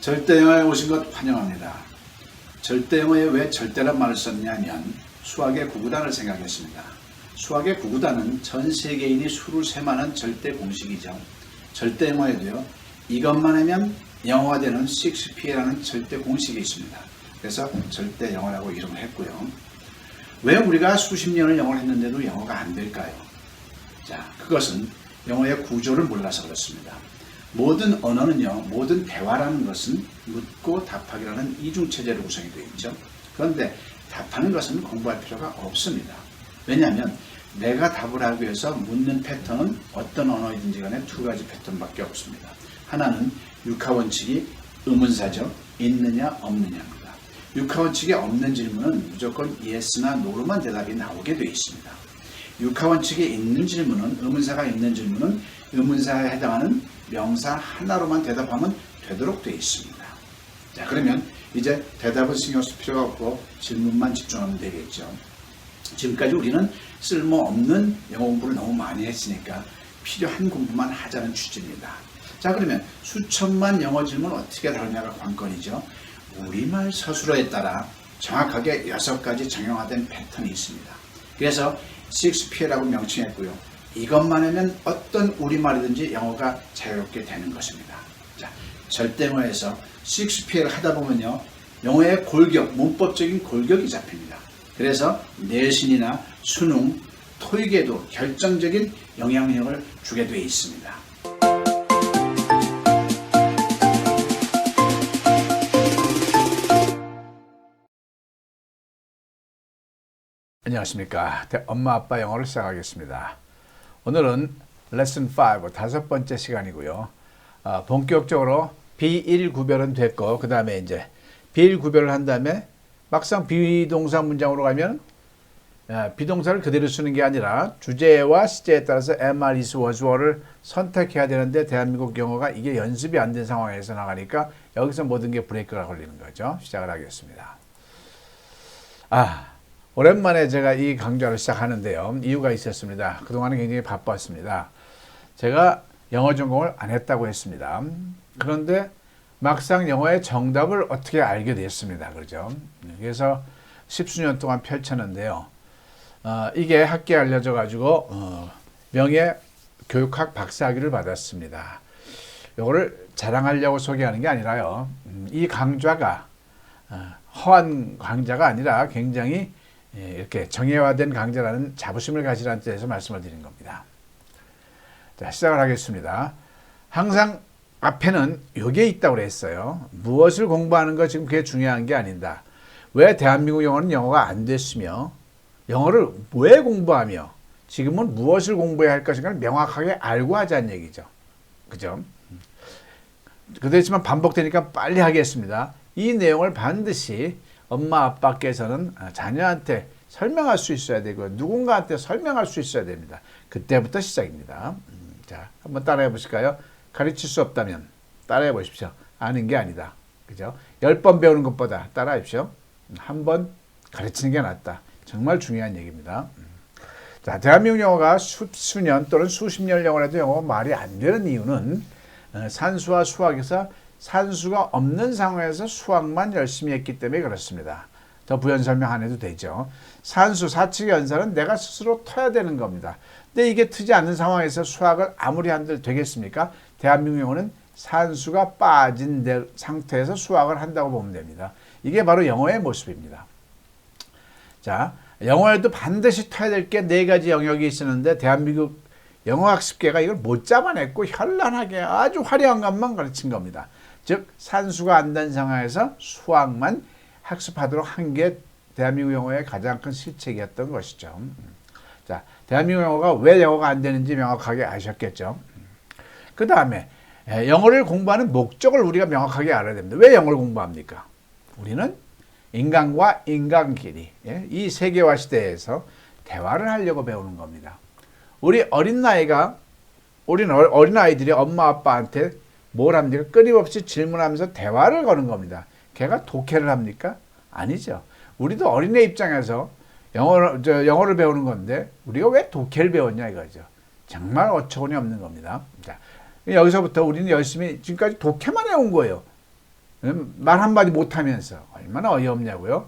절대영어에 오신 것 환영합니다. 절대영어에 왜 절대란 말을 썼냐면 수학의 구구단을 생각했습니다. 수학의 구구단은 전 세계인이 수를 셈하는 절대 공식이죠. 절대영어에도요. 이것만 하면 영어가 되는 셰익스피어라는 절대 공식이 있습니다. 그래서 절대영어라고 이름을 했고요. 왜 우리가 수십 년을 영어를 했는데도 영어가 안 될까요? 자, 그것은 영어의 구조를 몰라서 그렇습니다. 모든 언어는요, 모든 대화라는 것은 묻고 답하기라는 이중체제로 구성이 되어 있죠. 그런데 답하는 것은 공부할 필요가 없습니다. 왜냐하면 내가 답을 하기 위해서 묻는 패턴은 어떤 언어이든지 간에 두 가지 패턴밖에 없습니다. 하나는 육하원칙이 의문사죠. 있느냐 없느냐입니다. 육하원칙이 없는 질문은 무조건 yes나 no로만 대답이 나오게 되어 있습니다. 육하원칙이 있는 질문은, 의문사가 있는 질문은 의문사에 해당하는 명사 하나로만 대답하면 되도록 되어 있습니다. 자, 그러면 이제 대답은 신경 쓸 필요가 없고 질문만 집중하면 되겠죠. 지금까지 우리는 쓸모없는 영어 공부를 너무 많이 했으니까 필요한 공부만 하자는 취지입니다. 자, 그러면 수천만 영어 질문 어떻게 다루냐가 관건이죠. 우리말 서술어에 따라 정확하게 6가지 정형화된 패턴이 있습니다. 그래서 셰익스피어라고 명칭했고요. 이것만 하면 어떤 우리말이든지 영어가 자유롭게 되는 것입니다. 자, 절대영어에서 셰익스피어를 하다 보면요. 영어의 골격, 문법적인 골격이 잡힙니다. 그래서 내신이나 수능, 토익에도 결정적인 영향력을 주게 되어 있습니다. 안녕하십니까. 엄마 아빠 영어를 시작하겠습니다. 오늘은 레슨 5 5번째 시간이고요. 본격적으로 비일 구별은 됐고 그 다음에 이제 비일 구별을 한 다음에 막상 비동사 문장으로 가면 비동사를 그대로 쓰는 게 아니라 주제와 시제에 따라서 am, are, is, was, were를 선택해야 되는데 대한민국 영어가 이게 연습이 안 된 상황에서 나가니까 여기서 모든 게 브레이크가 걸리는 거죠. 시작을 하겠습니다. 오랜만에 제가 이 강좌를 시작하는데요. 이유가 있었습니다. 그동안은 굉장히 바빴습니다. 제가 영어 전공을 안 했다고 했습니다. 그런데 막상 영어의 정답을 어떻게 알게 됐습니다. 그렇죠? 그래서 10수년 동안 펼쳤는데요. 이게 학계에 알려져 가지고 명예 교육학 박사학위를 받았습니다. 이거를 자랑하려고 소개하는 게 아니라요. 이 강좌가 허한 강좌가 아니라 굉장히 이렇게 정예화된 강좌라는 자부심을 가지라는 뜻에서 말씀을 드린 겁니다. 자, 시작을 하겠습니다. 항상 앞에는 이게 있다고 그랬어요. 무엇을 공부하는 거 지금 그게 중요한 게 아니다. 왜 대한민국 영어는 영어가 안 됐으며 영어를 왜 공부하며 지금은 무엇을 공부해야 할 것인가를 명확하게 알고 하자는 얘기죠. 그죠? 그렇지만 반복되니까 빨리 하겠습니다. 이 내용을 반드시 엄마 아빠께서는 자녀한테 설명할 수 있어야 되고 누군가한테 설명할 수 있어야 됩니다. 그때부터 시작입니다. 자, 한번 따라해 보실까요? 가르칠 수 없다면 따라해 보십시오. 아는 게 아니다. 그죠? 10번 배우는 것보다 따라하십시오. 한 번 가르치는 게 낫다. 정말 중요한 얘기입니다. 자, 대한민국 영어가 수년 또는 수십 년 영어를 해도 영어가 말이 안 되는 이유는 산수와 수학에서 산수가 없는 상황에서 수학만 열심히 했기 때문에 그렇습니다. 더 부연 설명 안 해도 되죠. 산수, 사칙의 연산은 내가 스스로 터야 되는 겁니다. 근데 이게 트지 않는 상황에서 수학을 아무리 한들 되겠습니까? 대한민국 영어는 산수가 빠진 상태에서 수학을 한다고 보면 됩니다. 이게 바로 영어의 모습입니다. 자, 영어에도 반드시 터야 될 게 4가지 영역이 있었는데 대한민국 영어학습계가 이걸 못 잡아냈고 현란하게 아주 화려한 것만 가르친 겁니다. 즉 산수가 안 된 상황에서 수학만 학습하도록 한 게 대한민국 영어의 가장 큰 실책이었던 것이죠. 자, 대한민국 영어가 왜 영어가 안 되는지 명확하게 아셨겠죠. 그 다음에 영어를 공부하는 목적을 우리가 명확하게 알아야 됩니다. 왜 영어를 공부합니까? 우리는 인간과 인간끼리 이 세계화 시대에서 대화를 하려고 배우는 겁니다. 우리 어린아이들이 엄마 아빠한테 뭘 합니까? 끊임없이 질문하면서 대화를 거는 겁니다. 걔가 독해를 합니까? 아니죠. 우리도 어린애 입장에서 영어를 배우는 건데 우리가 왜 독해를 배웠냐 이거죠. 정말 어처구니 없는 겁니다. 자, 여기서부터 우리는 열심히 지금까지 독해만 해온 거예요. 말 한마디 못하면서 얼마나 어이없냐고요.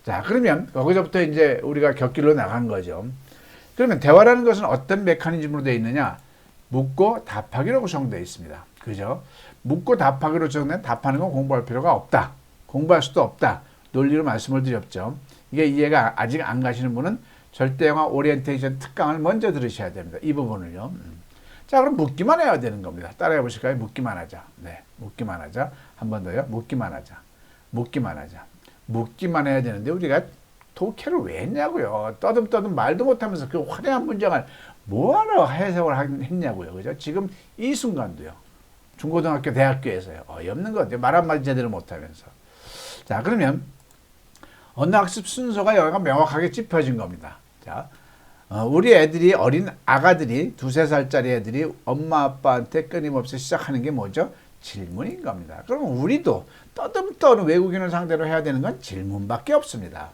자, 그러면 거기서부터 이제 우리가 곁길로 나간 거죠. 그러면 대화라는 것은 어떤 메커니즘으로 되어 있느냐? 묻고 답하기로 구성되어 있습니다. 그죠? 묻고 답하기로 구성된 답하는 건 공부할 필요가 없다. 공부할 수도 없다. 논리로 말씀을 드렸죠. 이게 이해가 아직 안 가시는 분은 절대영어 오리엔테이션 특강을 먼저 들으셔야 됩니다. 이 부분을요. 자, 그럼 묻기만 해야 되는 겁니다. 따라해 보실까요? 묻기만 하자. 네, 묻기만 하자. 한 번 더요. 묻기만 하자. 묻기만 하자. 묻기만 해야 되는데 우리가 독해를 왜 했냐고요. 떠듬떠듬 말도 못하면서 그 화려한 문장을 뭐하러 해석을 했냐고요. 그죠? 지금 이 순간도요. 중고등학교, 대학교에서요. 어이없는 것 같아요. 말 한마디 제대로 못하면서. 자, 그러면 언어학습 순서가 여기가 명확하게 짚어진 겁니다. 자, 우리 애들이 어린 아가들이 2-3살짜리 애들이 엄마 아빠한테 끊임없이 시작하는 게 뭐죠? 질문인 겁니다. 그럼 우리도 떠듬떠듬 외국인을 상대로 해야 되는 건 질문밖에 없습니다.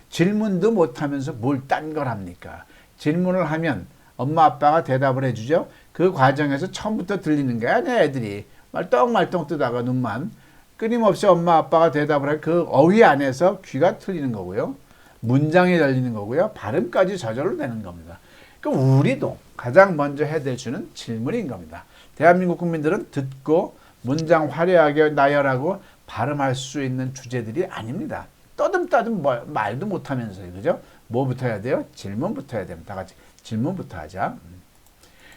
질문도 못하면서 뭘 딴 걸 합니까? 질문을 하면 엄마 아빠가 대답을 해주죠. 그 과정에서 처음부터 들리는 게 아니야. 애들이 말똥말똥 뜨다가 눈만 끊임없이 엄마 아빠가 대답을 할 그 어휘 안에서 귀가 틀리는 거고요. 문장이 열리는 거고요. 발음까지 저절로 되는 겁니다. 그럼 우리도 가장 먼저 해야 될 수는 질문인 겁니다. 대한민국 국민들은 듣고 문장 화려하게 나열하고 발음할 수 있는 주제들이 아닙니다. 떠듬떠듬 말도 못하면서요. 그죠? 뭐부터 해야 돼요? 질문부터 해야 됩니다. 다 같이 질문부터 하자.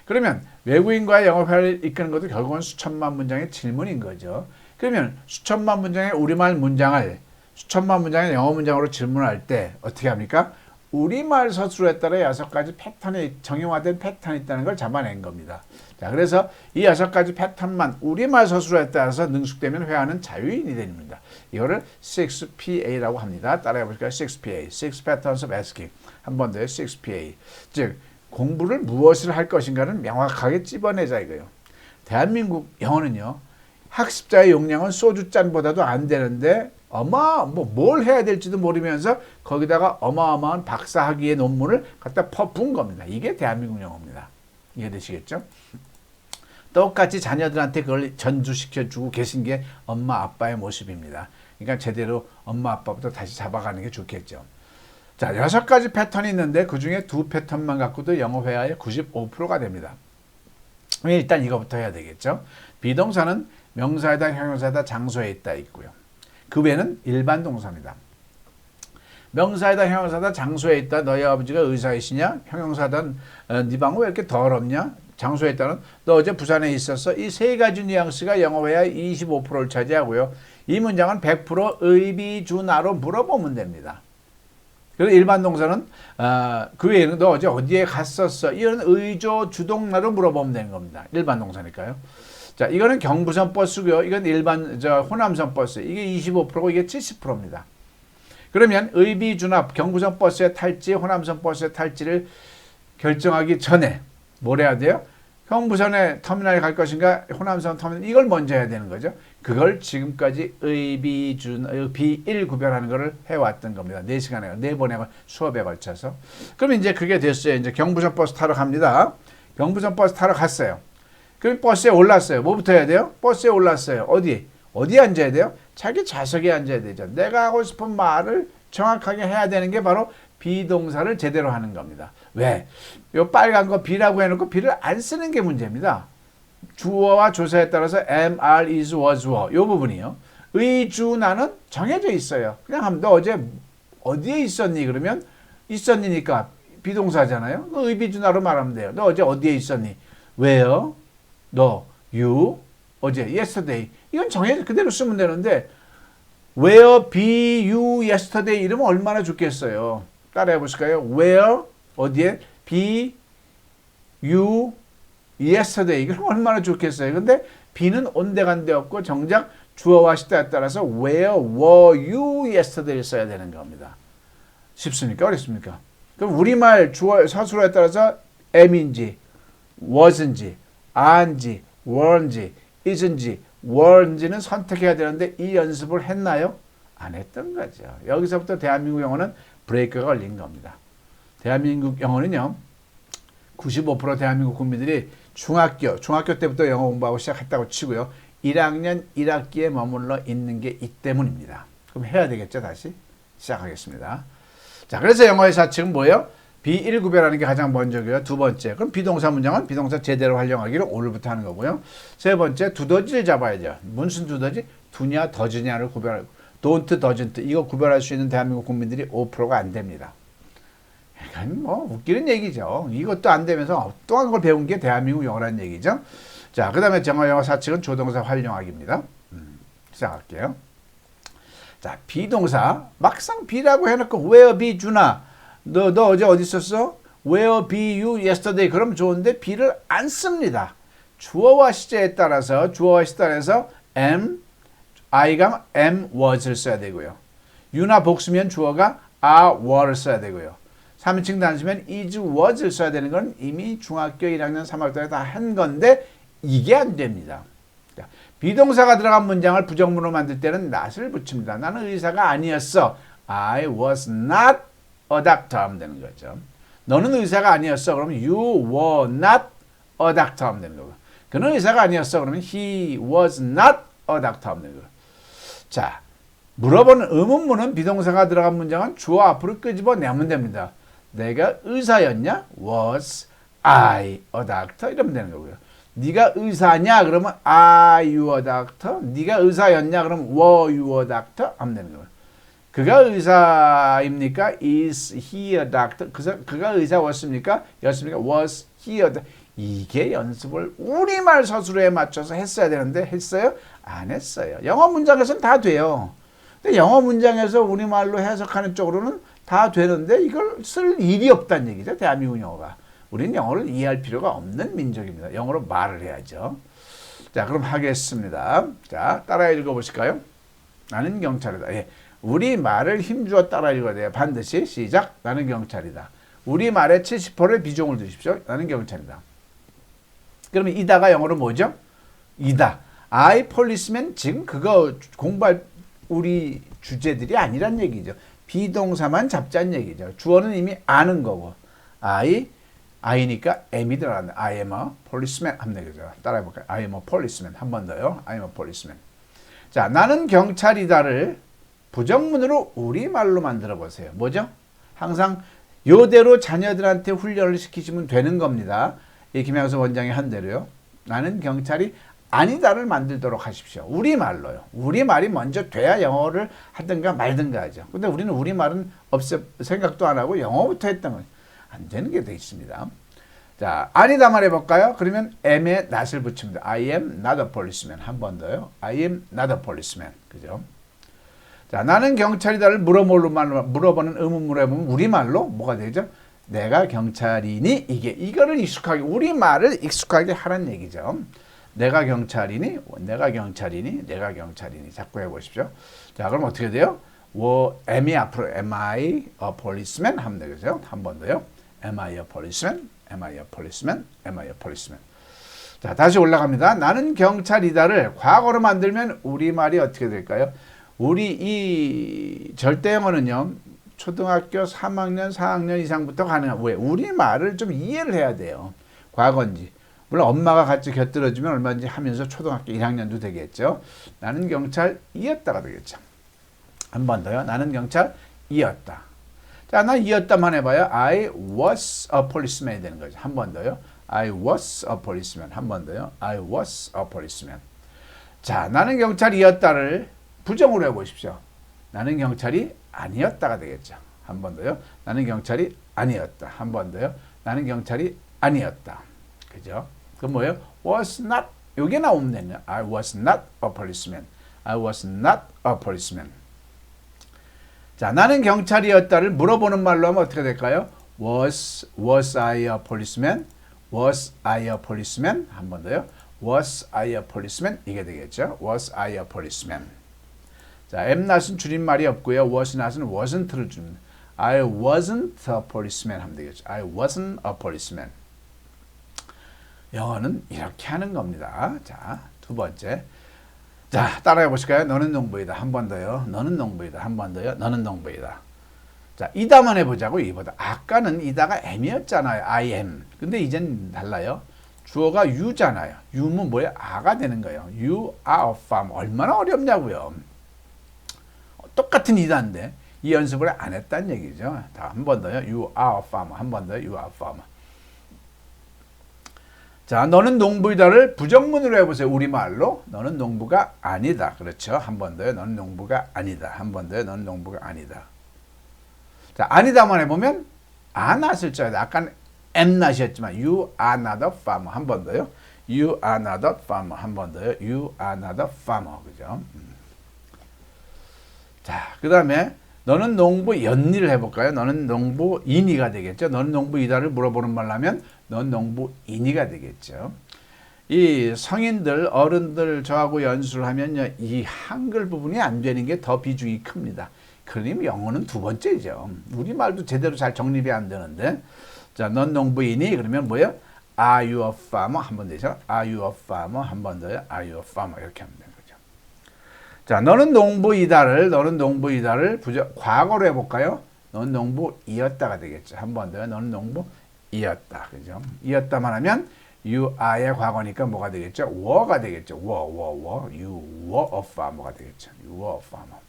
그러면 외국인과의 영어회화를 이끄는 것도 결국은 수천만 문장의 질문인 거죠. 그러면 수천만 문장의 우리말 문장을 수천만 문장의 영어 문장으로 질문할 때 어떻게 합니까? 우리말 서술에 따라 6가지 패턴이 정형화된 패턴이 있다는 걸 잡아낸 겁니다. 자, 그래서 이 6가지 패턴만 우리말 서술에 따라서 능숙되면 회화는 자유인이 됩니다. 이거를 6PA라고 합니다. 따라해 볼까요? 6PA, 6 Patterns of Asking. 한 번 더요. 6PA. 즉 공부를 무엇을 할 것인가를 명확하게 찝어내자 이거예요. 대한민국 영어는요. 학습자의 용량은 소주잔보다도 안 되는데 뭘 해야 될지도 모르면서 거기다가 어마어마한 박사학위의 논문을 갖다 퍼부은 겁니다. 이게 대한민국 영어입니다. 이해되시겠죠? 똑같이 자녀들한테 그걸 전수시켜주고 계신 게 엄마 아빠의 모습입니다. 그러니까 제대로 엄마 아빠부터 다시 잡아가는 게 좋겠죠. 자, 6가지 패턴이 있는데 그중에 2 패턴만 갖고도 영어 회화의 95%가 됩니다. 일단 이거부터 해야 되겠죠. 비동사는 명사에다 형용사에다 장소에 있다 있고요. 그 외에는 일반 동사입니다. 명사에다 형용사에다 장소에 있다. 너희 아버지가 의사이시냐? 형용사다. 네 방은 왜 이렇게 더럽냐? 장소에 있다는 너 어제 부산에 있었어? 이 3가지 뉘앙스가 영어 회화의 25%를 차지하고요. 이 문장은 100% 의비주나로 물어보면 됩니다. 그리고 일반 동사는 그 외에는 너 어제 어디에 갔었어? 이런 의조 주동나로 물어보면 되는 겁니다. 일반 동사니까요. 자, 이거는 경부선 버스고요. 이건 일반 호남선 버스. 이게 25%고 이게 70%입니다. 그러면 의비주납 경부선 버스에 탈지 호남선 버스에 탈지를 결정하기 전에 뭘 해야 돼요? 경부선에 터미널에 갈 것인가 호남선 터미널 이걸 먼저 해야 되는 거죠. 그걸 지금까지 비일 구별하는 거를 해왔던 겁니다. 4시간에 4번의 수업에 걸쳐서. 그럼 이제 그게 됐어요. 이제 경부선 버스 타러 갑니다. 경부선 버스 타러 갔어요. 그럼 버스에 올랐어요. 뭐부터 해야 돼요? 버스에 올랐어요. 어디 앉아야 돼요? 자기 좌석에 앉아야 되죠. 내가 하고 싶은 말을 정확하게 해야 되는 게 바로 비동사를 제대로 하는 겁니다. 왜? 요 빨간 거 B라고 해놓고 B를 안 쓰는 게 문제입니다. 주어와 조사에 따라서 am, are, is, was, were 요 부분이요. 의주나는 정해져 있어요. 그냥 하면 너 어제 어디에 있었니? 그러면 있었니니까 비동사잖아요. 의비주나로 말하면 돼요. 너 어제 어디에 있었니? Where? 너, you, 어제, yesterday. 이건 정해서 그대로 쓰면 되는데 where, be, you, yesterday 이러면 얼마나 좋겠어요. 따라해 보실까요? where, 어디에, be, you, yesterday. 이건 얼마나 좋겠어요. 근데 be는 온데간데 없고 정작 주어와 시제에 따라서 where were you yesterday를 써야 되는 겁니다. 쉽습니까? 어렵습니까? 그럼 우리말 주어 서술어에 따라서 am인지, was인지, aren지, weren지, isn지, weren지는 선택해야 되는데 이 연습을 했나요? 안 했던 거죠. 여기서부터 대한민국 영어는 브레이크가 걸린 겁니다. 대한민국 영어는요. 95% 대한민국 국민들이 중학교 때부터 영어 공부하고 시작했다고 치고요. 1학년 1학기에 머물러 있는 게 이 때문입니다. 그럼 해야 되겠죠. 다시 시작하겠습니다. 자, 그래서 영어의 사칙은 뭐예요? be1 구별하는 게 가장 먼저고요. 두 번째, 그럼 비동사 문장은 비동사 제대로 활용하기를 오늘부터 하는 거고요. 세 번째, 두더지를 잡아야죠. 무슨 두더지? 두냐, 더즈냐를 구별하고 don't, doesn't 이거 구별할 수 있는 대한민국 국민들이 5%가 안 됩니다. 이건 뭐 웃기는 얘기죠. 이것도 안 되면서 또한 걸 배운 게 대한민국 영어라는 얘기죠. 자, 그 다음에 영어 사칙은 조동사 활용하기입니다. 시작할게요. 자, 비동사 막상 be라고 해놓고 where be 주나 너 어제 어디 있었어? where be you yesterday 그러면 좋은데 be를 안 씁니다. 주어와 시제에 따라서 am, I가 am, was를 써야 되고요. you나 복수면 주어가 are, were를 써야 되고요. 3인칭 단수면 is, was를 써야 되는 건 이미 중학교 1학년 3학년에 다 한 건데 이게 안 됩니다. 비동사가 들어간 문장을 부정문으로 만들 때는 not을 붙입니다. 나는 의사가 아니었어. I was not a doctor 하면 되는 거죠. 너는 의사가 아니었어. 그러면 you were not a doctor 하면 되는 거고. 그는 의사가 아니었어. 그러면 he was not a doctor 하면 되는 거고. 자, 물어보는 의문문은 비동사가 들어간 문장은 주어 앞으로 끄집어내면 됩니다. 내가 의사였냐? Was I a doctor? 이러면 되는 거고요. 네가 의사냐? 그러면 Are you a doctor? 네가 의사였냐? 그러면 Were you a doctor? 하면 되는 거예요. 그가 의사입니까? Is he a doctor? 그가 의사였습니까? Was he a doctor? 이게 연습을 우리말 서술에 맞춰서 했어야 되는데 했어요? 안 했어요. 영어 문장에서는 다 돼요. 근데 영어 문장에서 우리말로 해석하는 쪽으로는 다 되는데 이걸 쓸 일이 없다는 얘기죠. 대한민국 영어가. 우리는 영어를 이해할 필요가 없는 민족입니다. 영어로 말을 해야죠. 자, 그럼 하겠습니다. 자, 따라 읽어보실까요? 나는 경찰이다. 예. 우리 말을 힘주어 따라 읽어야 돼요. 반드시 시작. 나는 경찰이다. 우리 말의 70%를 비중을 두십시오. 나는 경찰이다. 그러면 이다가 영어로 뭐죠? 이다. I policeman 지금 그거 공부할 우리 주제들이 아니란 얘기죠. 비동사만 잡자는 얘기죠. 주어는 이미 아는 거고. I니까 am이 들어간다. I am a policeman 하면 되겠죠. 따라해볼까요? I am a policeman. 한 번 더요. I am a policeman. 자, 나는 경찰이다를 부정문으로 우리말로 만들어 보세요. 뭐죠? 항상 요대로 자녀들한테 훈련을 시키시면 되는 겁니다. 이 김양수 원장이 한 대로요. 나는 경찰이 아니다를 만들도록 하십시오. 우리말로요. 우리말이 먼저 돼야 영어를 하든가 말든가 하죠. 근데 우리는 우리말은 생각도 안 하고 영어부터 했던 거예요. 안 되는 게 돼 있습니다. 자, 아니다 말해볼까요? 그러면 am에 not을 붙입니다. I am not a policeman. 한 번 더요. I am not a policeman. 그죠? 자, 나는 경찰이다를 물어보는 의문문으로 해보면 우리말로 뭐가 되죠? 내가 경찰이니? 이거를 익숙하게, 우리말을 익숙하게 하라는 얘기죠. 내가 경찰이니? 내가 경찰이니? 내가 경찰이니? 자꾸 해보십시오. 자, 그럼 어떻게 돼요? am이 앞으로 am I a policeman? 하면 되겠죠? 한 번 더요. Am I a policeman? Am I a policeman? Am I a policeman? 자, 다시 올라갑니다. 나는 경찰이다를 과거로 만들면 우리말이 어떻게 될까요? 우리 이 절대 영어는요. 초등학교 3학년, 4학년 이상부터 가능한 왜? 우리말을 좀 이해를 해야 돼요. 과거인지. 물론 엄마가 같이 곁들여주면 얼마든지 하면서 초등학교 1학년도 되겠죠. 나는 경찰이었다가 되겠죠. 한 번 더요. 나는 경찰이었다. 자, 나 이었다만 해봐요. I was a policeman 되는 거죠. 한 번 더요. I was a policeman. 한 번 더요. I was a policeman. 자, 나는 경찰이었다를 부정으로 해보십시오. 나는 경찰이 아니었다가 되겠죠. 한 번 더요. 나는 경찰이 아니었다. 한 번 더요. 나는 경찰이 아니었다. 그죠? 그럼 뭐예요? was not. 요게 나오면 되냐? I was not a policeman. I was not a policeman. 자, 나는 경찰이었다를 물어보는 말로 하면 어떻게 될까요? Was I a policeman? Was I a policeman? 한 번 더요. Was I a policeman? 이게 되겠죠. Was I a policeman? 자, am not은 줄임말이 없고요. was not은 wasn't를 줍니다. I wasn't a policeman 하면 되겠죠. I wasn't a policeman. 영어는 이렇게 하는 겁니다. 자, 두 번째. 자, 따라해 보실까요? 너는 농부이다. 한 번 더요. 너는 농부이다. 한 번 더요. 너는 농부이다. 자, 이다만 해보자고, 이보다. 아까는 이다가 am이었잖아요. I am. 근데 이젠 달라요. 주어가 you잖아요. you면 뭐예요? a가 되는 거예요. You are a farmer. 얼마나 어렵냐고요. 똑같은 이단데 이 연습을 안 했다는 얘기죠. 한 번 더요. You are a farmer. 한 번 더요. You are a farmer. 자, 너는 농부이다를 부정문으로 해보세요. 우리말로. 너는 농부가 아니다. 그렇죠. 한 번 더요. 너는 농부가 아니다. 한 번 더요. 너는 농부가 아니다. 자, 아니다만 해보면 not 을 써야 아까 am not이었지만 you are not a farmer. 한 번 더요. You are not a farmer. 한 번 더요. You are not a farmer. 그죠? 자, 그 다음에 너는 농부연이를 해볼까요? 너는 농부인이가 되겠죠. 너는 농부이다를 물어보는 말로 하면 넌 농부인이가 되겠죠. 이 성인들, 어른들 저하고 연수를 하면요. 이 한글 부분이 안 되는 게 더 비중이 큽니다. 그러니 영어는 두 번째죠. 우리말도 제대로 잘 정립이 안 되는데. 자, 넌 농부인이 그러면 뭐예요? Are you a farmer? 한 번 되죠. Are you a farmer? 한 번 더요. Are you a farmer? 이렇게 하면 되는 거죠. 자, 너는 농부이다를 과거로 해볼까요? 너는 농부이었다가 되겠죠. 한 번 더요. 너는 농부이었다. 그죠? 이었다만 하면 you are의 과거니까 뭐가 되겠죠? were가 되겠죠. were. You were a farmer가 되겠죠. You were a farmer.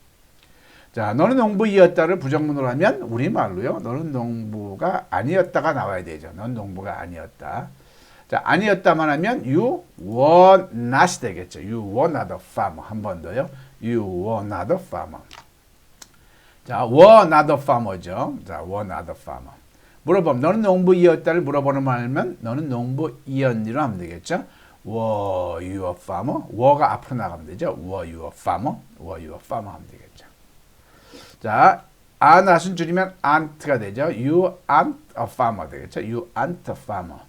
자, 너는 농부이었다를 부정문으로 하면 우리말로요. 너는 농부가 아니었다가 나와야 되죠. 넌 농부가 아니었다. 자, 아니었다만 하면 you were not 되겠죠. You were not a farmer. 한 번 더요. You were not a farmer. 자, were not a farmer죠. 자, were not a farmer. 물어보면 너는 농부이었다를 물어보는 말이면 너는 농부이었니로 하면 되겠죠. Were you a farmer? were가 앞으로 나가면 되죠. Were you a farmer? Were you a farmer 하면 되겠죠. 자, are not은 줄이면 aren't가 되죠. You aren't a farmer 되겠죠. You aren't a farmer.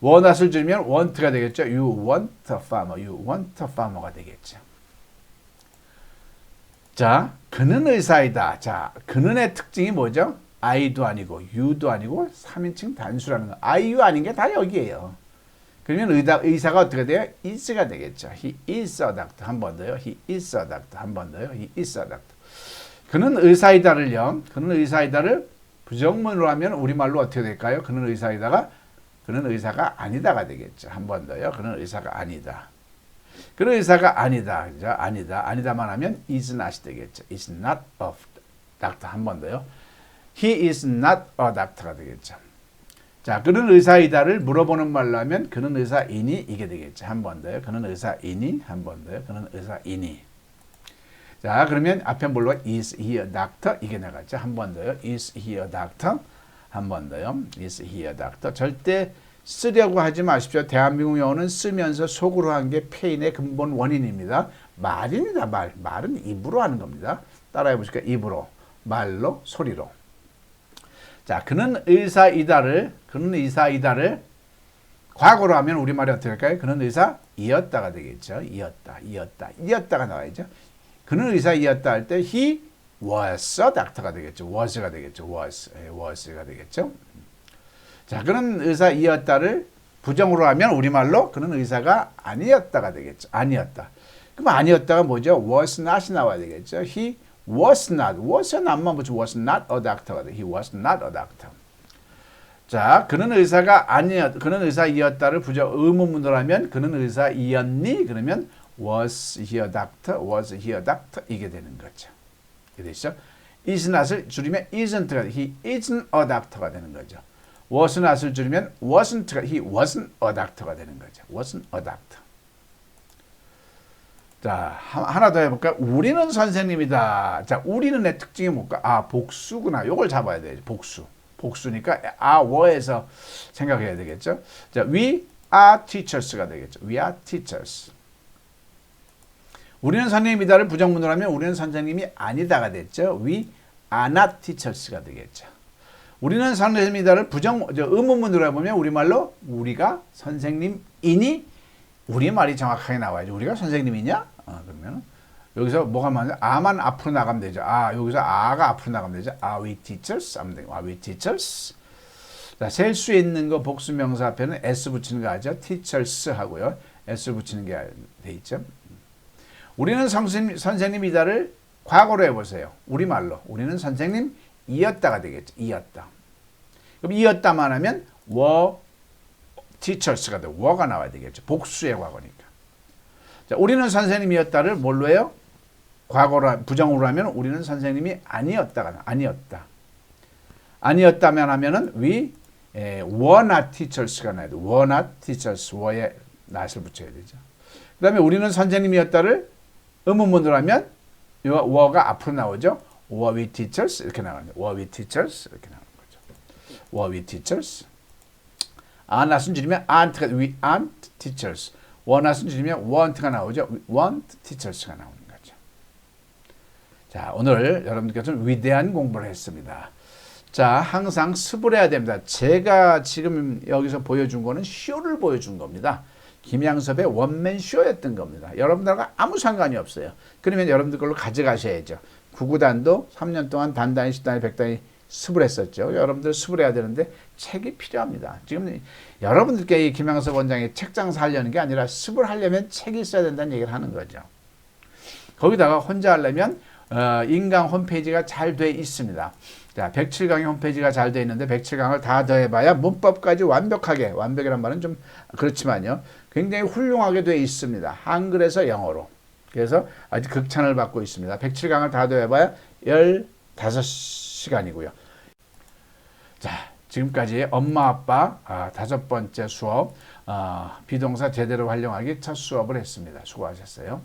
were not을 줄이면 want가 되겠죠. You want a farmer. You want a farmer가 되겠죠. 자, 그는 의사이다. 자, 그는의 특징이 뭐죠? I도 아니고 you도 아니고 3인칭 단수라는 거. I, you 아닌 게 다 여기에요. 그러면 의사가 어떻게 돼요? is가 되겠죠. He is a doctor. 한 번 더요. He is a doctor. 한 번 더요. He is a doctor. 그는 의사이다를요. 그는 의사이다를 부정문으로 하면 우리말로 어떻게 될까요? 그는 의사가 아니다가 되겠죠. 한 번 더요. 그는 의사가 아니다. 그는 의사가 아니다. 그죠? 아니다만 하면 is not이 되겠죠. is not a doctor. 한 번 더요. He is not a doctor가 되겠죠. 자, 그는 의사이다를 물어보는 말로 하면 그는 의사이니 이게 되겠죠. 한 번 더요. 그는 의사이니 한 번 더요. 그는 의사이니. 자, 그러면 앞에 뭘로 is he a doctor 이게 나갔죠. 한 번 더요. is he a doctor 한 번 더요. is he a doctor. 절대 쓰려고 하지 마십시오. 대한민국 영어는 쓰면서 속으로 한 게 페인의 근본 원인입니다. 말입니다. 말은 입으로 하는 겁니다. 따라해 보실까요? 입으로, 말로, 소리로. 자, 그는 의사이다를 과거로 하면 우리말이 어떻게 할까요? 그는 의사이었다가 되겠죠. 이었다가 나와야죠. 그는 의사이었다 할 때 he was a doctor가 되겠죠. was가 되겠죠. was가 되겠죠. 자, 그는 의사이었다를 부정으로 하면 우리말로 그는 의사가 아니었다가 되겠죠. 아니었다. 그럼 아니었다가 뭐죠? was not이 나와야 되겠죠. He was not. was에 not만 붙이면 was not a doctor가 돼. He was not a doctor. 자, 그는 의사이었다를 의문문으로 하면 그는 의사이었니? 그러면 was he a doctor? was he a doctor? 이게 되는 거죠. 이게 되시죠? is not을 줄이면 isn't가 돼. He isn't a doctor가 되는 거죠. was not을 줄이면 wasn't가 he wasn't a doctor가 되는 거죠. wasn't a doctor. 자, 하나 더 해볼까요? 우리는 선생님이다. 자, 우리는의 특징이 뭘까? 아, 복수구나. 요걸 잡아야 돼요. 복수니까 were에서 생각해야 되겠죠. 자, we are teachers가 되겠죠. We are teachers. 우리는 선생님이다를 부정문으로 하면 우리는 선생님이 아니다가 됐죠. We are not teachers가 되겠죠. 우리는 선생님이다를 의문문으로 해보면 우리말로 우리가 선생님이니 우리말이 정확하게 나와야죠. 우리가 선생님이냐? 그러면 여기서 뭐가 많아요? 아만 앞으로 나가면 되죠. 여기서 아가 앞으로 나가면 되죠. Are we teachers? 하면 되고, Are we teachers? 자, 셀 수 있는 거 복수명사 앞에는 s 붙이는 거 하죠. teachers 하고요. s 붙이는 게 돼 있죠. 우리는 선생님이다를 과거로 해보세요. 우리말로. 우리는 선생님이었다가 되겠죠. 이었다. 그럼 이었다만 하면 were teachers가 돼. were가 나와야 되겠죠. 복수의 과거니까. 자, 우리는 선생님이었다를 뭘로 해요? 과거로 부정으로 하면 우리는 선생님이 아니었다가 아니었다. 아니었다면 하면은 we were not teachers가 나야 돼. were not teachers. were에 not을 붙여야 되죠. 그다음에 우리는 선생님이었다를 의문문으로 하면 were가 앞으로 나오죠. were we teachers 이렇게 나오는데 were we teachers 이렇게 나오는 거죠. were we teachers? are not은 줄이면 aren't we aren't teachers. were not은 줄이면 weren't가 나오죠. we weren't teachers가 나오는 거죠. 자, 오늘 여러분들께서는 위대한 공부를 했습니다. 자, 항상 습을 해야 됩니다. 제가 지금 여기서 보여준 거는 쇼를 보여준 겁니다. 김양섭의 원맨 쇼였던 겁니다. 여러분들과 아무 상관이 없어요. 그러면 여러분들 걸로 가져가셔야죠. 구구단도 3년 동안 단단히 10단위 100단위 습을 했었죠. 여러분들 습을 해야 되는데 책이 필요합니다. 지금 여러분들께 이 김양섭 원장이 책 장사하려는 게 아니라 습을 하려면 책이 있어야 된다는 얘기를 하는 거죠. 거기다가 혼자 하려면 인강 홈페이지가 잘 돼 있습니다. 자, 107강의 홈페이지가 잘 돼 있는데 107강을 다 더해봐야 문법까지 완벽하게, 완벽이란 말은 좀 그렇지만요. 굉장히 훌륭하게 돼 있습니다. 한글에서 영어로. 그래서 아주 극찬을 받고 있습니다. 107강을 다 더해봐야 15시간이고요. 자, 지금까지 엄마 아빠 5번째 수업 비동사 제대로 활용하기 첫 수업을 했습니다. 수고하셨어요.